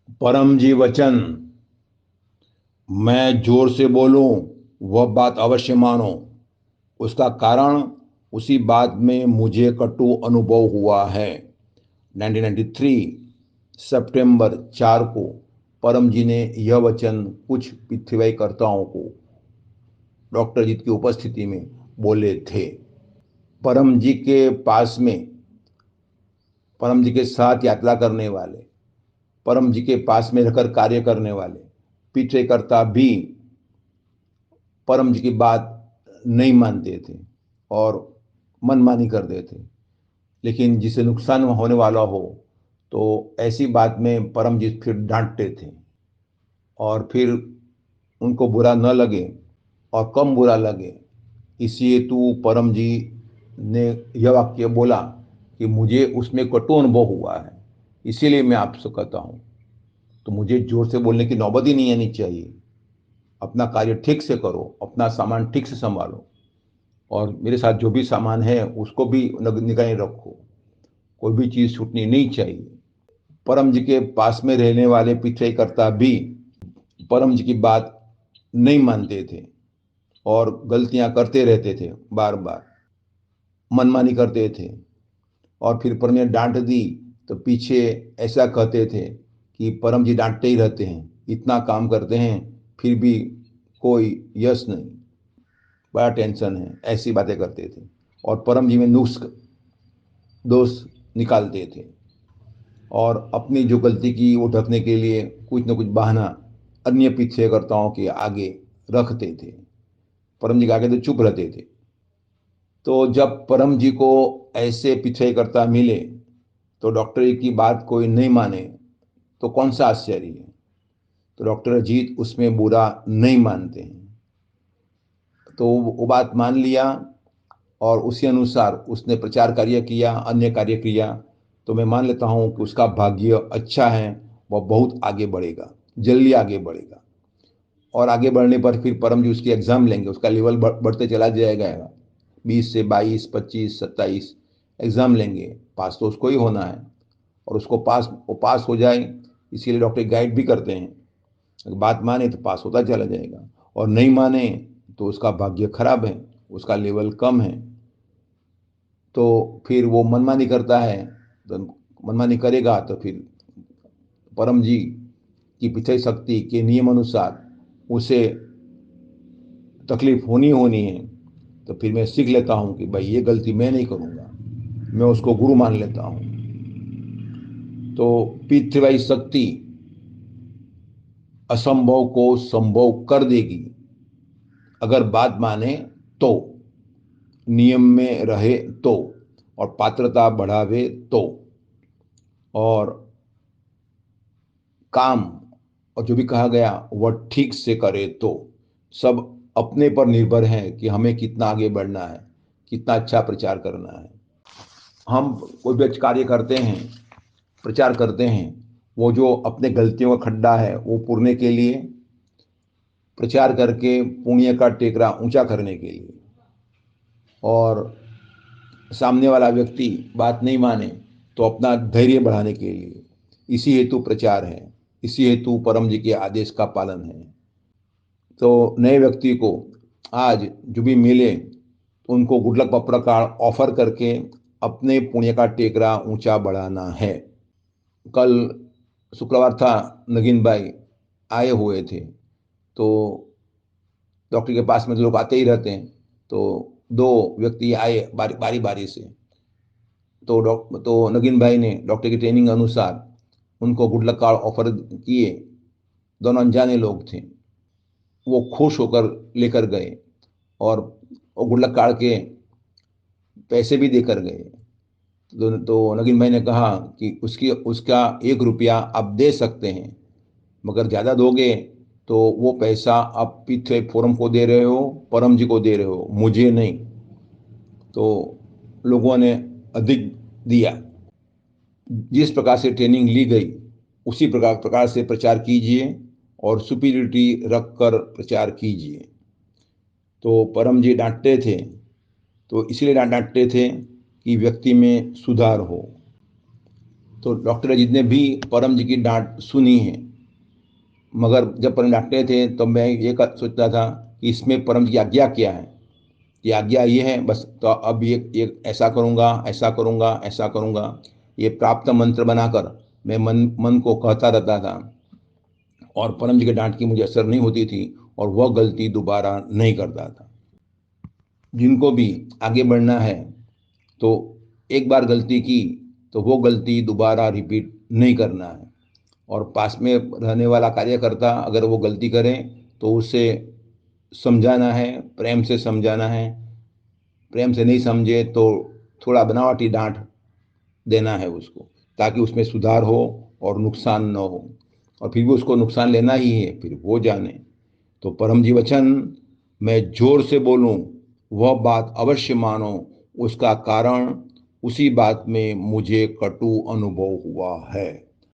परम जी वचन, मैं जोर से बोलूं, वह बात अवश्य मानो। उसका कारण उसी बात में मुझे कटु अनुभव हुआ है। 1993 सितंबर 4 को परम जी ने यह वचन कुछ पृथ्वीकर्ताओं को डॉक्टर जीत की उपस्थिति में बोले थे। परम जी के पास में, परम जी के साथ यात्रा करने वाले, परम जी के पास में रहकर कार्य करने वाले पृथ्वीकर्ता भी परम जी की बात नहीं मानते थे और मनमानी करते थे। लेकिन जिसे नुकसान होने वाला हो तो ऐसी बात में परम जी फिर डांटते थे, और फिर उनको बुरा न लगे और कम बुरा लगे, इसी हेतु परम जी ने यह वाक्य बोला कि मुझे उसमें कटु अनुभव हुआ है, इसीलिए मैं आपसे कहता हूँ। तो मुझे जोर से बोलने की नौबत ही नहीं आनी चाहिए। अपना कार्य ठीक से करो, अपना सामान ठीक से संभालो, और मेरे साथ जो भी सामान है उसको भी निगरानी रखो। कोई भी चीज़ छूटनी नहीं चाहिए। परम जी के पास में रहने वाले पिछड़ेकर्ता भी परम जी की बात नहीं मानते थे और गलतियां करते रहते थे, बार बार मनमानी करते थे। और फिर परम ने डांट दी तो पीछे ऐसा कहते थे कि परम जी डांटते ही रहते हैं, इतना काम करते हैं फिर भी कोई यश नहीं, बड़ा टेंशन है, ऐसी बातें करते थे। और परम जी में नुक्स दोष निकालते थे और अपनी जो गलती की वो ढकने के लिए कुछ न कुछ बहाना अन्य पीछेकर्ताओं के आगे रखते थे। परम जी के आगे तो चुप रहते थे। तो जब परम जी को ऐसे पीछेकर्ता मिले तो डॉक्टर की बात कोई नहीं माने तो कौन सा आश्चर्य है। तो डॉक्टर अजीत उसमें बुरा नहीं मानते हैं, तो वो बात मान लिया और उसी अनुसार उसने प्रचार कार्य किया, अन्य कार्य किया। तो मैं मान लेता हूँ कि उसका भाग्य अच्छा है, वह बहुत आगे बढ़ेगा, जल्दी आगे बढ़ेगा। और आगे बढ़ने पर फिर परम जी उसकी एग्ज़ाम लेंगे, उसका लेवल बढ़ते चला जाएगा। 20 से 22, 25, 27 एग्ज़ाम लेंगे, पास तो उसको ही होना है। और उसको वो पास हो जाए, इसीलिए डॉक्टर गाइड भी करते हैं। अगर बात माने तो पास होता चला जाएगा, और नहीं माने तो उसका भाग्य खराब है, उसका लेवल कम है। तो फिर वो मनमानी करता है, तो मनमानी करेगा तो फिर परम जी की पिछली शक्ति के नियम अनुसार उसे तकलीफ होनी होनी है। तो फिर मैं सीख लेता हूँ कि भाई ये गलती मैं नहीं करूँगा, मैं उसको गुरु मान लेता हूँ। तो पृथ्वी शक्ति असंभव को संभव कर देगी, अगर बात माने तो, नियम में रहे तो, और पात्रता बढ़ावे तो, और काम और जो भी कहा गया वह ठीक से करे तो। सब अपने पर निर्भर है कि हमें कितना आगे बढ़ना है, कितना अच्छा प्रचार करना है। हम कोई भी कार्य करते हैं, प्रचार करते हैं, वो जो अपने गलतियों का खड्डा है वो पूरने के लिए, प्रचार करके पुण्य का टेकरा ऊंचा करने के लिए, और सामने वाला व्यक्ति बात नहीं माने तो अपना धैर्य बढ़ाने के लिए। इसी हेतु प्रचार है, इसी हेतु परम जी के आदेश का पालन है। तो नए व्यक्ति को आज जो भी मिले तो उनको गुड लक पपड़ा कार्ड ऑफर करके अपने पुण्य का टेकरा ऊंचा बढ़ाना है। कल शुक्रवार था, नगीन भाई आए हुए थे। तो डॉक्टर के पास में तो लोग आते ही रहते हैं, तो दो व्यक्ति आए बारी बारी बारी से। तो नगीन भाई ने डॉक्टर की ट्रेनिंग अनुसार उनको गुड लक कार्ड ऑफर किए। दोनों अनजाने लोग थे, वो खुश होकर लेकर गए और वो गुड लक कार्ड के पैसे भी देकर गए। तो नगीन भाई ने कहा कि उसकी उसका 1 रुपया आप दे सकते हैं, मगर ज़्यादा दोगे तो वो पैसा आप पीछे फोरम को दे रहे हो, परम जी को दे रहे हो, मुझे नहीं। तो लोगों ने अधिक दिया। जिस प्रकार से ट्रेनिंग ली गई उसी प्रकार से प्रचार कीजिए और सुपीरियरिटी रखकर प्रचार कीजिए। तो परम जी डांटते थे, तो इसलिए डांटते थे कि व्यक्ति में सुधार हो। तो डॉक्टर अजीत ने भी परम जी की डांट सुनी है, मगर जब परम डांटते थे तो मैं ये सोचता था कि इसमें परम जी की आज्ञा क्या है। ये आज्ञा ये है बस, तो अब ये ऐसा करूँगा, ऐसा करूँगा, ऐसा करूँगा, ये प्राप्त मंत्र बनाकर मैं मन को कहता रहता था, और परम जी के डांट की मुझे असर नहीं होती थी, और वह गलती दोबारा नहीं करता था। जिनको भी आगे बढ़ना है तो एक बार गलती की तो वो गलती दोबारा रिपीट नहीं करना है, और पास में रहने वाला कार्यकर्ता अगर वो गलती करे तो उसे समझाना है, प्रेम से समझाना है। प्रेम से नहीं समझे तो थोड़ा बनावटी डांट देना है उसको, ताकि उसमें सुधार हो और नुकसान न हो, और फिर भी उसको नुकसान लेना ही है, फिर वो जाने। तो परम जी वचन, मैं जोर से बोलूं वह बात अवश्य मानो, उसका कारण उसी बात में मुझे कटु अनुभव हुआ है।